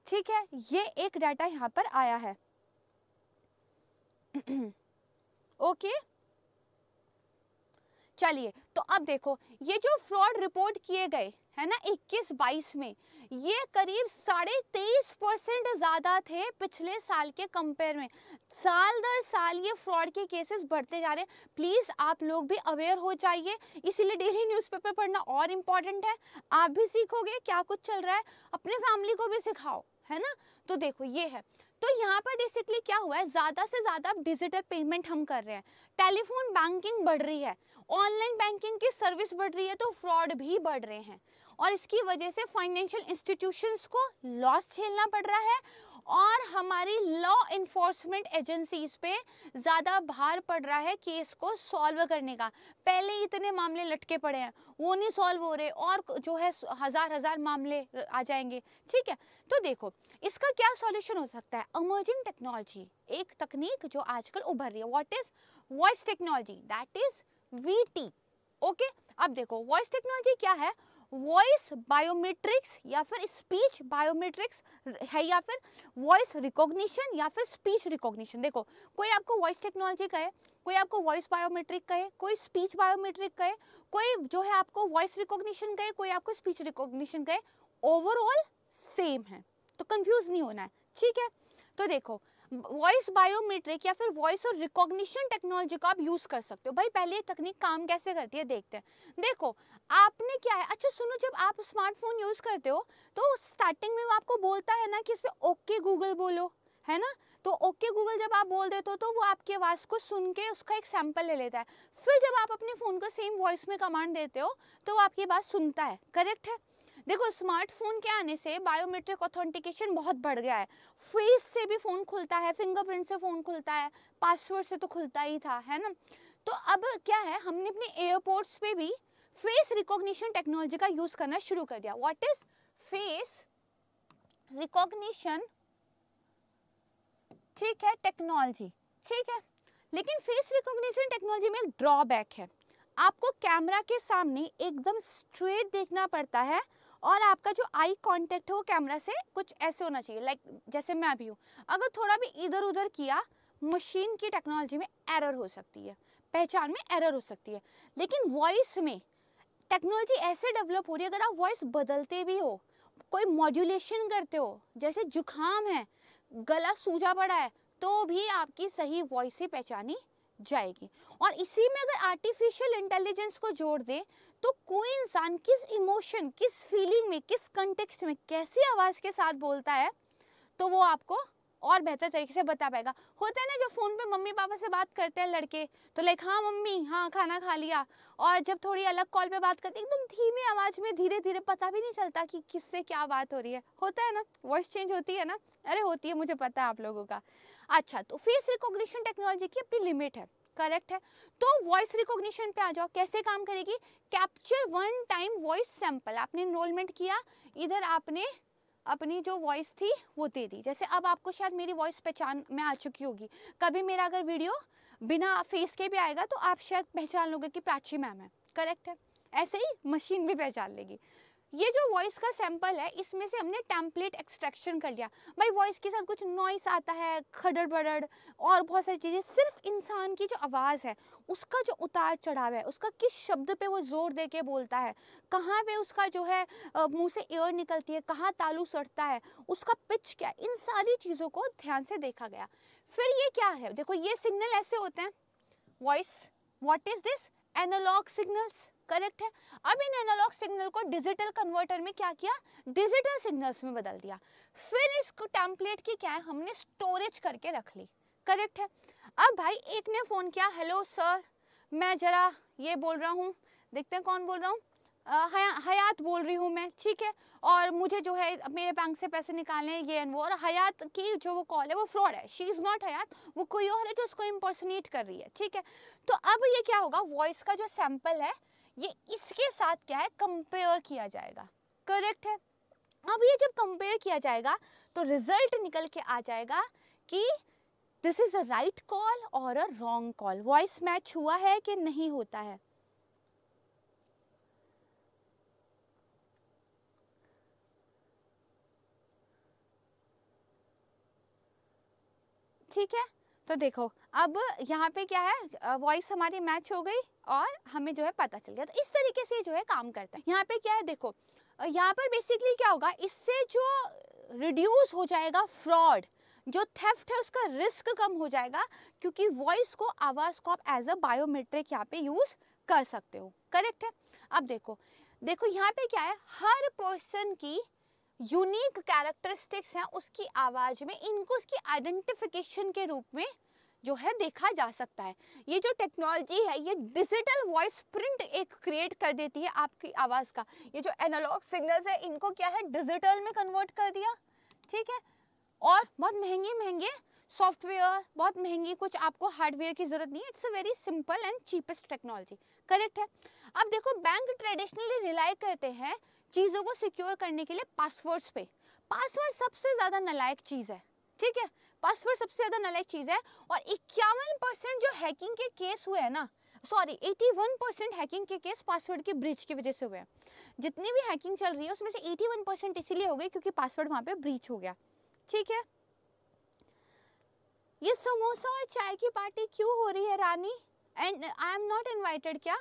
ठीक है, ये एक डाटा यहाँ पर आया है। ओके चलिए, तो अब देखो ये जो फ्रॉड रिपोर्ट किए गए है ना 21-22 में, ये करीब 23.5% ज़्यादा थे पिछले साल के कंपेयर में। साल दर साल ये फ्रॉड के केसेस बढ़ते जा रहे हैं। प्लीज़ आप लोग भी अवेयर हो जाइए, इसीलिए डेली न्यूज़पेपर पढ़ना और इम्पॉर्टेंट है। आप भी सीखोगे क्या कुछ चल रहा है, अपने फैमिली को भी सिखाओ, है ना। तो देखो ये है, तो यहाँ पर बेसिकली क्या हुआ है, ज़्यादा से ज़्यादा डिजिटल पेमेंट हम कर रहे हैं, टेलीफोन बैंकिंग बढ़ रही है, ऑनलाइन बैंकिंग की सर्विस बढ़ रही है, तो फ्रॉड भी बढ़ रहे हैं और इसकी वजह से फाइनेंशियल इंस्टीट्यूशंस को लॉस झेलना पड़ रहा है और हमारी लॉ इन्फोर्समेंट एजेंसीज पे ज़्यादा भार पड़ रहा है केस को सॉल्व करने का। पहले इतने मामले लटके पड़े हैं, वो नहीं सॉल्व हो रहे और जो है हजार मामले आ जाएंगे। ठीक है, तो देखो इसका क्या सॉल्यूशन हो सकता है। इमर्जिंग टेक्नोलॉजी, एक तकनीक जो आजकल उभर रही है, what is voice technology, that is VT। Okay, अब देखो वॉइस टेक्नोलॉजी क्या है, वॉइस बायोमेट्रिक्स या फिर स्पीच बायोमेट्रिक्स है, या फिर वॉइस रिकॉग्निशन या फिर स्पीच रिकॉग्निशन। देखो कोई आपको वॉइस टेक्नोलॉजी कहे, कोई आपको वॉइस बायोमेट्रिक कहे, कोई स्पीच बायोमेट्रिक कहे, कोई जो है आपको वॉइस रिकॉग्निशन कहे, कोई आपको स्पीच रिकॉग्निशन कहे, ओवरऑल सेम है, तो कंफ्यूज नहीं होना है। ठीक है, तो देखो वॉइस बायोमेट्रिक या फिर वॉइस और रिकॉग्निशन टेक्नोलॉजी को आप यूज कर सकते हो। भाई पहले ये तकनीक काम कैसे करती है देखते हैं। देखो आपने क्या है, अच्छा सुनो, जब आप स्मार्टफोन यूज करते हो तो स्टार्टिंग में वो आपको बोलता है ना कि इस पे ओके गूगल बोलो, है ना। तो ओके गूगल जब आप बोल देते हो तो वो आपकी आवाज़ को सुन के उसका एक सैंपल ले लेता है। फिर जब आप अपने फ़ोन को सेम वॉइस में कमांड देते हो तो वो आपकी बात सुनता है। करेक्ट है। देखो स्मार्टफोन के आने से बायोमेट्रिक ऑथेंटिकेशन बहुत बढ़ गया है। फेस से भी फ़ोन खुलता है, फिंगरप्रिंट से फ़ोन खुलता है, पासवर्ड से तो खुलता ही था, है ना। तो अब क्या है, हमने अपने एयरपोर्ट्स पे भी फेस रिकॉग्निशन टेक्नोलॉजी का यूज़ करना शुरू कर दिया। व्हाट इज फेस रिकॉग्निशन, ठीक है, टेक्नोलॉजी। ठीक है, लेकिन फेस रिकॉग्निशन टेक्नोलॉजी में एक ड्रॉबैक है। आपको कैमरा के सामने एकदम स्ट्रेट देखना पड़ता है और आपका जो आई कांटेक्ट है वो कैमरा से कुछ ऐसे होना चाहिए, लाइक जैसे मैं अभी हूँ। अगर थोड़ा भी इधर उधर किया, मशीन की टेक्नोलॉजी में एरर हो सकती है, पहचान में एरर हो सकती है। लेकिन वॉइस में टेक्नोलॉजी ऐसे डेवलप हो रही है, अगर आप वॉइस बदलते भी हो, कोई मॉड्यूलेशन करते हो, जैसे जुकाम है, गला सूजा पड़ा है, तो भी आपकी सही वॉइस ही पहचानी जाएगी। और इसी में अगर आर्टिफिशियल इंटेलिजेंस को जोड़ दे तो कोई इंसान किस इमोशन, किस फीलिंग में, किस कंटेक्स्ट में, कैसी आवाज़ के साथ बोलता है, तो वो आपको और बेहतर तरीके से बता पाएगा। होता है ना जब फ़ोन पे मम्मी पापा से बात करते हैं लड़के, तो लाइक हाँ मम्मी, हाँ खाना खा लिया, और जब थोड़ी अलग कॉल पे बात करते एकदम धीमी आवाज़ में, धीरे धीरे, पता भी नहीं चलता कि किससे क्या बात हो रही है। होता है ना, वॉइस चेंज होती है ना। अरे होती है, मुझे पता है आप लोगों का। अच्छा, तो फेस रिकॉग्निशन टेक्नोलॉजी की अपनी लिमिट है। करेक्ट है। तो वॉइस रिकॉग्निशन पे आ जाओ, कैसे काम करेगी। Capture one time voice sample, आपने एनरोलमेंट किया, इधर आपने अपनी जो वॉइस थी वो दे दी। जैसे अब आपको शायद मेरी वॉइस पहचान में आ चुकी होगी, कभी मेरा अगर वीडियो बिना फेस के भी आएगा तो आप शायद पहचान लोगे कि प्राची मैम है। करेक्ट है, ऐसे ही मशीन भी पहचान लेगी। ये जो वॉइस का सैंपल है, इसमें से हमने टेम्पलेट एक्सट्रैक्शन कर लिया। भाई वॉइस के साथ कुछ नॉइस आता है, खड़ड़ बड़ड़ और बहुत सारी चीज़ें, सिर्फ इंसान की जो आवाज़ है उसका जो उतार चढ़ाव है, उसका किस शब्द पे वो जोर दे के बोलता है, कहाँ पे उसका जो है मुंह से एयर निकलती है, कहाँ तालू सड़ता है, उसका पिच क्या है, इन सारी चीज़ों को ध्यान से देखा गया। फिर ये क्या है, देखो ये सिग्नल ऐसे होते हैं voice, what is this, analogue signals. Correct है। अब इन एनालॉग सिग्नल को डिजिटल कन्वर्टर में क्या किया, डिजिटल सिग्नल्स में बदल दिया। फिर इसको टेम्पलेट की क्या है, हमने स्टोरेज करके रख ली। करेक्ट है। अब भाई एक ने फोन किया, हेलो सर, मैं जरा ये बोल रहा हूँ, देखते हैं कौन बोल रहा हूँ, हयात बोल रही हूँ मैं, ठीक है, और मुझे जो है मेरे बैंक से पैसे निकालने हैं, ये एंड वो, और हयात की जो वो कॉल है वो फ्रॉड है, शी इज़ नॉट हयात, वो कोई और है जो उसको इम्पर्सनेट कर रही है। ठीक है, तो अब ये क्या होगा, वॉइस का जो सैंपल है ये इसके साथ क्या है, कंपेयर किया जाएगा। करेक्ट है। अब ये जब कंपेयर किया जाएगा तो रिजल्ट निकल के आ जाएगा कि this is a right call और a wrong call, voice match हुआ है कि नहीं होता है। ठीक है। तो देखो अब यहाँ पे क्या है, वॉइस हमारी मैच हो गई और हमें जो है पता चल गया। तो इस तरीके से जो है काम करता है। यहाँ पे क्या है देखो, यहाँ पर बेसिकली क्या होगा, इससे जो रिड्यूस हो जाएगा फ्रॉड, जो थेफ्ट है उसका रिस्क कम हो जाएगा, क्योंकि वॉइस को, आवाज़ को आप एज अ बायोमेट्रिक यहाँ पे यूज़ कर सकते हो। करेक्ट है। अब देखो देखो यहाँ पे क्या है, हर पर्सन की यूनिक कैरेक्टरिस्टिक्स हैं उसकी आवाज़ में, इनको उसकी आइडेंटिफिकेशन के रूप में जो है देखा जा सकता है। ये जो टेक्नोलॉजी है ये डिजिटल वॉइस प्रिंट एक क्रिएट कर देती है आपकी आवाज़ का। ये जो एनालॉग सिग्नल्स है इनको क्या है, डिजिटल में कन्वर्ट कर दिया। ठीक है। और बहुत महंगे महंगे सॉफ्टवेयर, बहुत महंगी कुछ आपको हार्डवेयर की जरूरत नहीं है। It's a very simple and cheapest technology. Correct है। अब देखो बैंक ट्रेडिशनली रिलाई करते हैं चीज़ों को सिक्योर करने के लिए पासवर्ड्स पे। पासवर्ड सबसे ज़्यादा नालायक चीज़ है। ठीक है, पासवर्ड सबसे ज़्यादा नालायक चीज़ है। और 51% जो हैकिंग के केस हुए हैं ना, सॉरी 81% हैकिंग के केस पासवर्ड की ब्रीच की वजह से हुए हैं। जितनी भी हैकिंग चल रही है उसमें से 81% इसीलिए हो गई क्योंकि पासवर्ड वहाँ पे ब्रीच हो गया। ठीक है। ये समोसा और चाय की पार्टी क्यों हो रही है Rani, and I am not invited क्या?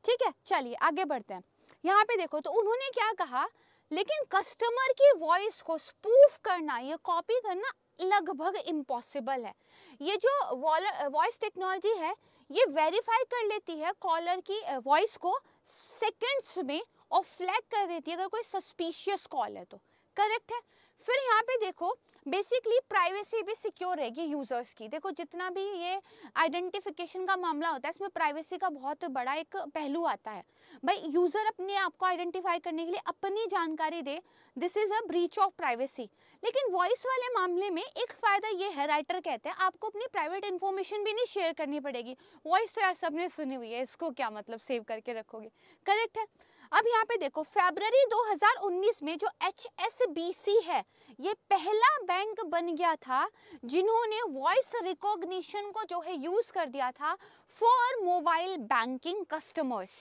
ठीक है, चलिए आगे बढ़ते हैं। यहाँ पे देखो तो उन्होंने क्या कहा, लेकिन कस्टमर की वॉइस को स्पूफ करना, ये कॉपी करना लगभग इम्पॉसिबल है। ये जो वॉइस टेक्नोलॉजी है ये वेरीफाई कर लेती है कॉलर की वॉइस को सेकंड्स में और फ्लैग कर देती है अगर कोई सस्पिशियस कॉल है तो। करेक्ट है। फिर यहाँ पे देखो बेसिकली प्राइवेसी भी सिक्योर रहेगी यूजर्स की। देखो जितना भी ये आइडेंटिफिकेशन का मामला होता है इसमें प्राइवेसी का बहुत बड़ा एक पहलू आता है। भाई यूजर अपने आप को आइडेंटिफाई करने के लिए अपनी जानकारी दे, this is a breach of privacy. लेकिन वॉइस वाले मामले में एक फायदा ये है, राइटर कहते हैं आपको अपनी प्राइवेट इन्फॉर्मेशन भी नहीं शेयर करनी पड़ेगी। वॉइस तो यार सबने सुनी हुई है, इसको क्या मतलब सेव करके रखोगे। करेक्ट है। अब यहाँ पे देखो फरवरी 2019 में जो HSBC है ये पहला बैंक बन गया था जिन्होंने वॉइस रिकॉग्निशन को जो है यूज कर दिया था फॉर मोबाइल बैंकिंग कस्टमर्स।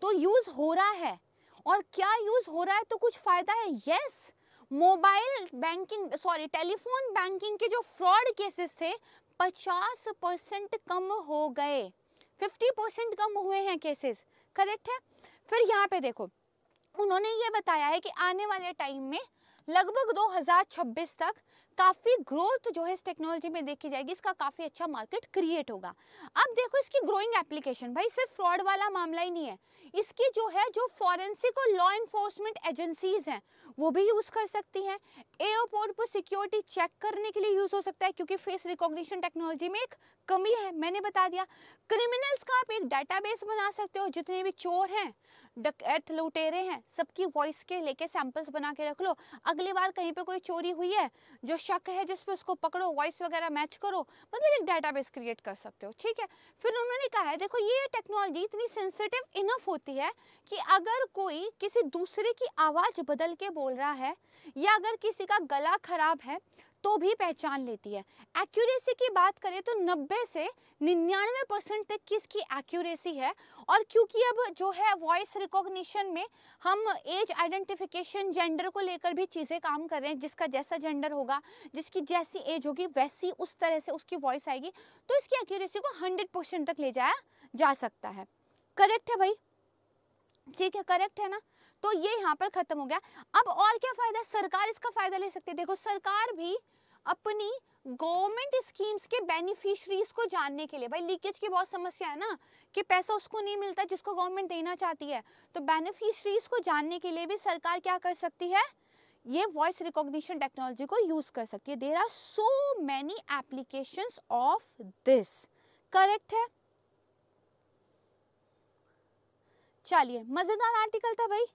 तो यूज हो रहा है, और क्या यूज हो रहा है तो कुछ फायदा है। Yes, mobile banking sorry telephone banking के जो फ्रॉड केसेस थे 50% कम हो गए, 50% कम हुए हैं केसेस। करेक्ट है। फिर यहाँ पे देखो उन्होंने ये बताया है कि आने वाले टाइम में लगभग 2026 तक काफ़ी ग्रोथ जो है इस टेक्नोलॉजी में देखी जाएगी, इसका काफ़ी अच्छा मार्केट क्रिएट होगा। अब देखो इसकी ग्रोइंग एप्लीकेशन, भाई सिर्फ फ्रॉड वाला मामला ही नहीं है, इसकी जो है जो फॉरेंसिक और लॉ इन्फोर्समेंट एजेंसीज हैं वो भी यूज़ कर सकती हैं। एयरपोर्ट पर सिक्योरिटी चेक करने के लिए यूज़ हो सकता है क्योंकि फेस रिकॉग्निशन टेक्नोलॉजी में एक कमी है, मैंने बता दिया। क्रिमिनल्स का आप एक डाटाबेस बना सकते हो, जितने भी चोर हैं, डकैत, लुटेरे हैं, सबकी वॉइस के लेके सैंपल्स बना के रख लो। अगली बार कहीं पे कोई चोरी हुई है जो शक है जिस पे उसको पकड़ो, वॉइस वगैरह मैच करो, मतलब एक डाटाबेस क्रिएट कर सकते हो। ठीक है। फिर उन्होंने कहा है देखो ये टेक्नोलॉजी इतनी सेंसिटिव इनफ होती है कि अगर कोई किसी दूसरे की आवाज़ बदल के बोल रहा है या अगर किसी का गला खराब है तो भी पहचान लेती है। एक्यूरेसी की बात करें तो 90 से 99% तक की इसकी एक्यूरेसी है। और क्योंकि अब जो है वॉइस रिकॉग्निशन में हम एज आइडेंटिफिकेशन, जेंडर को लेकर भी चीज़ें काम कर रहे हैं, जिसका जैसा जेंडर होगा, जिसकी जैसी एज होगी वैसी उस तरह से उसकी वॉइस आएगी, तो इसकी एक्यूरेसी को 100% तक ले जाया जा सकता है। करेक्ट है भाई? ठीक है, करेक्ट है ना? तो ये यहाँ पर खत्म हो गया। अब और क्या फायदा, सरकार इसका फायदा ले सकती है। देखो सरकार भी अपनी गवर्नमेंट स्कीम्स के बेनिफिशरीज को जानने के लिए, भाई लीकेज की बहुत समस्या है ना कि पैसा उसको नहीं मिलता जिसको गवर्नमेंट देना चाहती है, तो बेनिफिशरीज को जानने के लिए भी सरकार क्या कर सकती है, ये वॉइस रिकॉग्निशन टेक्नोलॉजी को यूज कर सकती है। There are so many applications of this. Correct है। चलिए, मजेदार आर्टिकल था भाई।